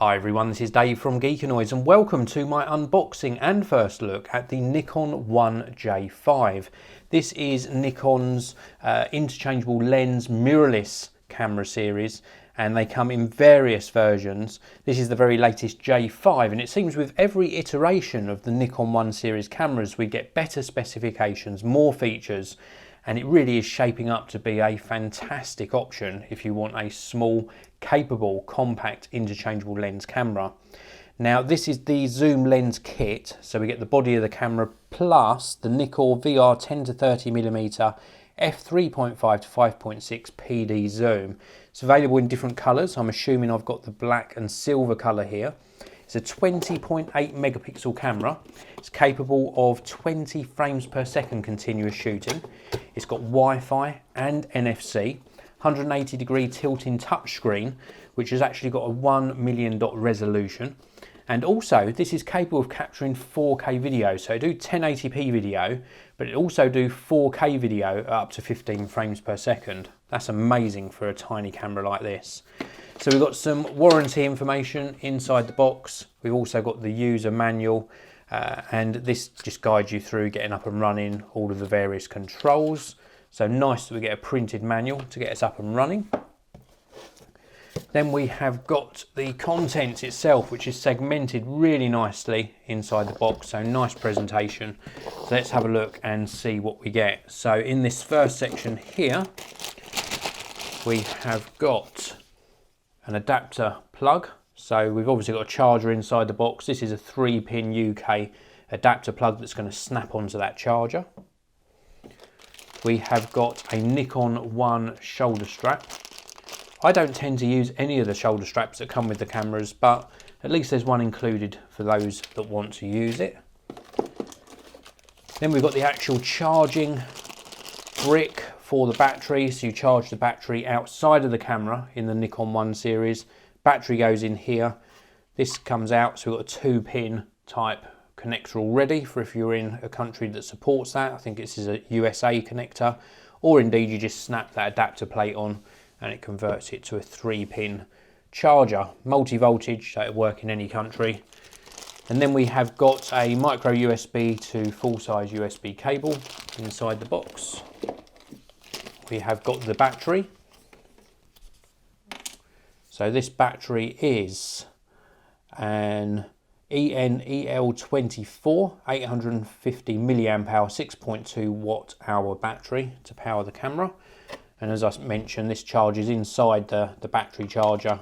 Hi everyone, this is Dave from Geekanoids and welcome to my unboxing and first look at the Nikon 1J5. This is Nikon's interchangeable lens mirrorless camera series, and they come in various versions. This is the very latest J5, and it seems with every iteration of the Nikon 1 series cameras we get better specifications, more features, and it really is shaping up to be a fantastic option if you want a small, capable, compact, interchangeable lens camera. Now this is the zoom lens kit, so we get the body of the camera plus the Nikon VR 10 to 30mm f3.5 to 5.6 PD zoom. It's available in different colours. I'm assuming I've got the black and silver colour here. It's a 20.8 megapixel camera. It's capable of 20 frames per second continuous shooting. It's got Wi-Fi and NFC, 180 degree tilting touchscreen, which has actually got a 1 million dot resolution. And also this is capable of capturing 4K video. So it do 1080p video, but it also do 4K video at up to 15 frames per second. That's amazing for a tiny camera like this. So we've got some warranty information inside the box. We've also got the user manual, and this just guides you through getting up and running all of the various controls. So nice that we get a printed manual to get us up and running. Then we have got the contents itself, which is segmented really nicely inside the box. So nice presentation. So let's have a look and see what we get. So in this first section here, we have got an adapter plug. So we've obviously got a charger inside the box. This is a 3-pin UK adapter plug that's going to snap onto that charger. We have got a Nikon 1 shoulder strap. I don't tend to use any of the shoulder straps that come with the cameras, but at least there's one included for those that want to use it. Then we've got the actual charging brick for the battery. So you charge the battery outside of the camera in the Nikon 1 series. Battery goes in here. This comes out, so we've got a 2-pin type connector already for if you're in a country that supports that. I think this is a USA connector, or indeed you just snap that adapter plate on and it converts it to a 3-pin charger. Multi-voltage, so it'll work in any country. And then we have got a micro USB to full-size USB cable inside the box. We have got the battery. So this battery is an ENEL24 850 milliamp hour 6.2 watt hour battery to power the camera. And as I mentioned, this charges inside the battery charger,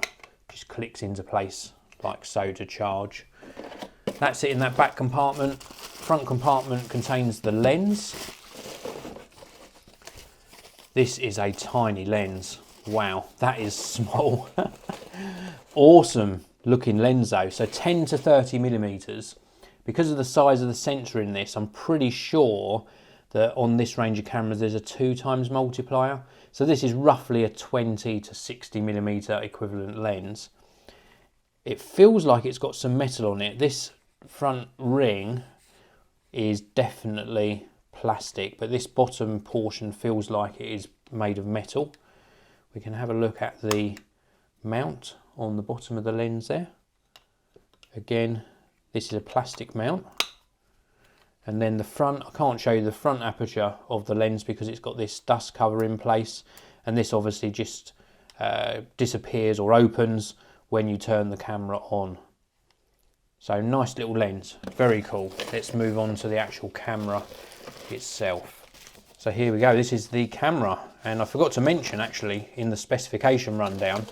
just clicks into place like so to charge. That's it in that back compartment. Front compartment contains the lens. This is a tiny lens. Wow, that is small. Awesome looking lens though. So 10 to 30 millimeters. Because of the size of the sensor in this, I'm pretty sure that on this range of cameras there's a 2x multiplier. So this is roughly a 20 to 60 millimeter equivalent lens. It feels like it's got some metal on it. This front ring is definitely plastic, but this bottom portion feels like it is made of metal. We can have a look at the mount on the bottom of the lens there. Again, this is a plastic mount. And then the front, I can't show you the front aperture of the lens because it's got this dust cover in place, and this obviously just disappears or opens when you turn the camera on. So nice little lens, very cool. Let's move on to the actual camera itself. So here we go, this is the camera, and I forgot to mention actually in the specification rundown,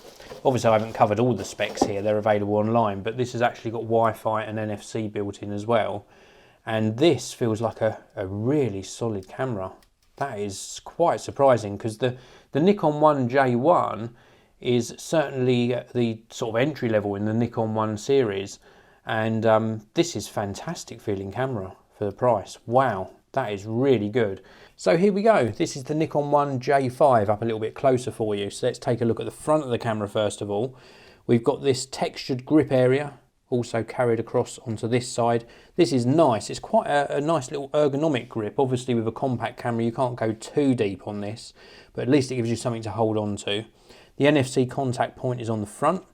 obviously I haven't covered all the specs here, they're available online, but this has actually got Wi-Fi and NFC built in as well. And this feels like a really solid camera. That is quite surprising because the Nikon 1J1 is certainly the sort of entry level in the Nikon 1 series. And this is fantastic feeling camera for the price. Wow, that is really good. So here we go. This is the Nikon 1J5 up a little bit closer for you. So let's take a look at the front of the camera first of all. We've got this textured grip area also carried across onto this side. This is nice. It's quite a nice little ergonomic grip. Obviously with a compact camera you can't go too deep on this, but at least it gives you something to hold on to. The NFC contact point is on the front.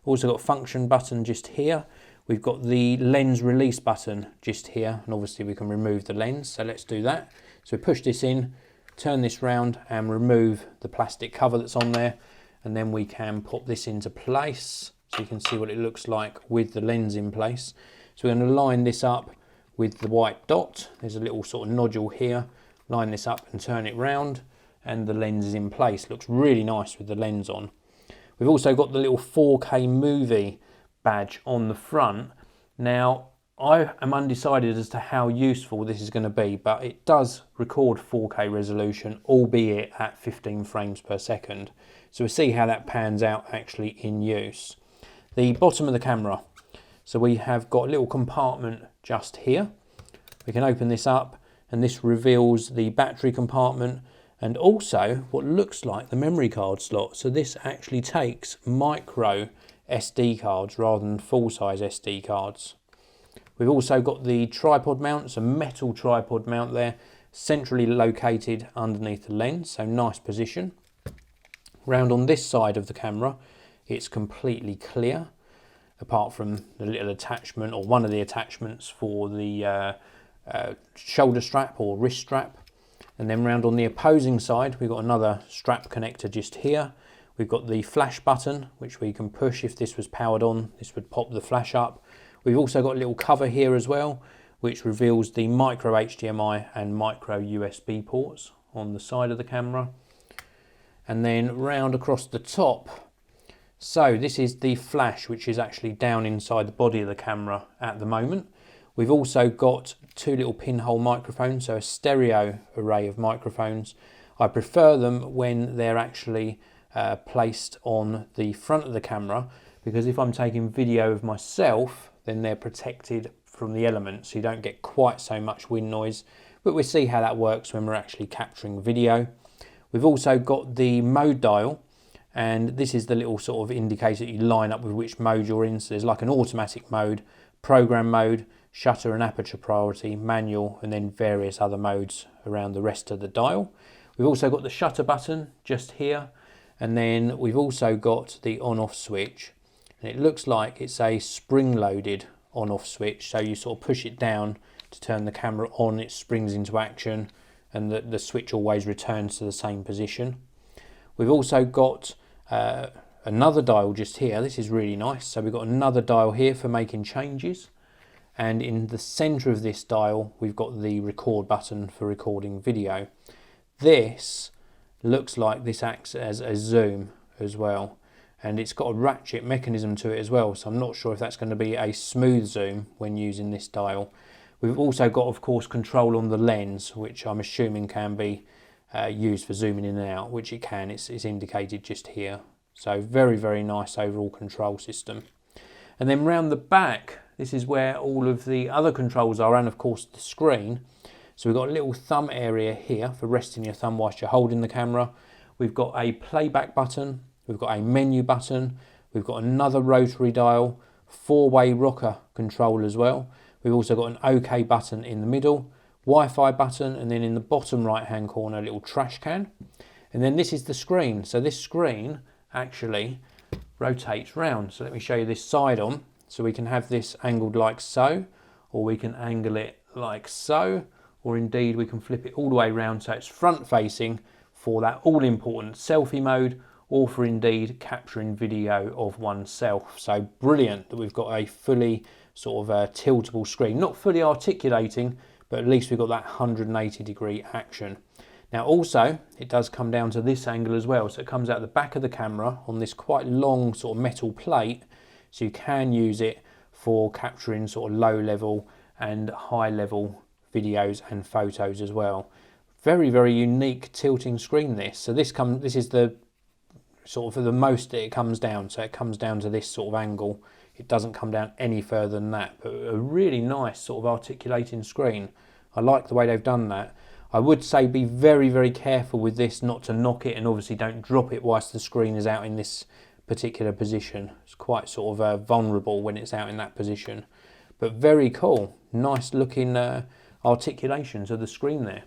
Also got a function button just here. We've got the lens release button just here, and obviously we can remove the lens, so let's do that. So push this in, turn this round and remove the plastic cover that's on there, and then we can pop this into place so you can see what it looks like with the lens in place. So we're going to line this up with the white dot. There's a little sort of nodule here. Line this up and turn it round, and the lens is in place. Looks really nice with the lens on. We've also got the little 4K movie badge on the front. Now, I am undecided as to how useful this is going to be, but it does record 4K resolution, albeit at 15 frames per second. So we'll see how that pans out actually in use. The bottom of the camera. So we have got a little compartment just here. We can open this up, and this reveals the battery compartment and also what looks like the memory card slot. So this actually takes micro SD cards rather than full-size SD cards. We've also got the tripod mount, it's a metal tripod mount there, centrally located underneath the lens, so nice position. Round on this side of the camera, it's completely clear, apart from the little attachment, or one of the attachments for the shoulder strap or wrist strap. And then round on the opposing side, we've got another strap connector just here. We've got the flash button, which we can push. If this was powered on, this would pop the flash up. We've also got a little cover here as well, which reveals the micro HDMI and micro USB ports on the side of the camera. And then round across the top. So this is the flash, which is actually down inside the body of the camera at the moment. We've also got two little pinhole microphones, so a stereo array of microphones. I prefer them when they're actually placed on the front of the camera, because if I'm taking video of myself, then they're protected from the elements, so you don't get quite so much wind noise. But we'll see how that works when we're actually capturing video. We've also got the mode dial, and this is the little sort of indicator that you line up with which mode you're in. So there's like an automatic mode, program mode, shutter and aperture priority, manual, and then various other modes around the rest of the dial. We've also got the shutter button just here, and then we've also got the on-off switch, and it looks like it's a spring-loaded on-off switch, so you sort of push it down to turn the camera on, it springs into action, and the switch always returns to the same position. We've also got another dial just here. This is really nice. So we've got another dial here for making changes, and in the center of this dial we've got the record button for recording video. This looks like this acts as a zoom as well, and it's got a ratchet mechanism to it as well, so I'm not sure if that's going to be a smooth zoom when using this dial. We've also got, of course, control on the lens, which I'm assuming can be used for zooming in and out, which it can. It's indicated just here. So very, very nice overall control system. And then round the back, this is where all of the other controls are, and of course the screen. So we've got a little thumb area here for resting your thumb whilst you're holding the camera. We've got a playback button, we've got a menu button, we've got another rotary dial, four-way rocker control as well. We've also got an OK button in the middle, Wi-Fi button, and then in the bottom right hand corner a little trash can. And then this is the screen. So this screen actually rotates round. So let me show you this side on. So we can have this angled like so, or we can angle it like so, or indeed we can flip it all the way around so it's front facing for that all important selfie mode, or for indeed capturing video of oneself. So brilliant that we've got a fully sort of tiltable screen, not fully articulating, but at least we've got that 180-degree action. Now also, it does come down to this angle as well, so it comes out the back of the camera on this quite long sort of metal plate, so you can use it for capturing sort of low level and high level videos and photos as well. Very, very unique tilting screen this. So this is the sort of the most that it comes down, so it comes down to this sort of angle. It doesn't come down any further than that, but a really nice sort of articulating screen. I like the way they've done that. I would say be very, very careful with this not to knock it, and obviously don't drop it whilst the screen is out in this particular position. It's quite sort of vulnerable when it's out in that position, but very cool. Nice looking articulations of the screen there.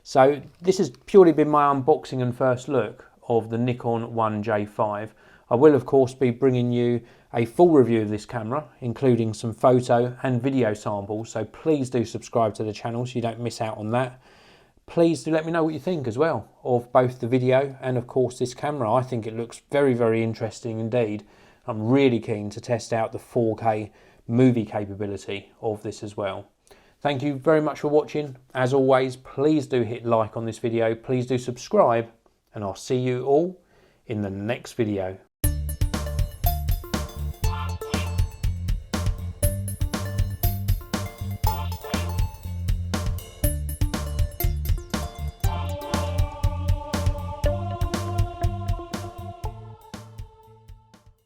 So this has purely been my unboxing and first look of the Nikon 1J5. I will of course be bringing you a full review of this camera, including some photo and video samples, so please do subscribe to the channel so you don't miss out on that. Please do let me know what you think as well of both the video and of course this camera. I think it looks very, very interesting indeed. I'm really keen to test out the 4K movie capability of this as well. Thank you very much for watching. As always, please do hit like on this video, please do subscribe, and I'll see you all in the next video.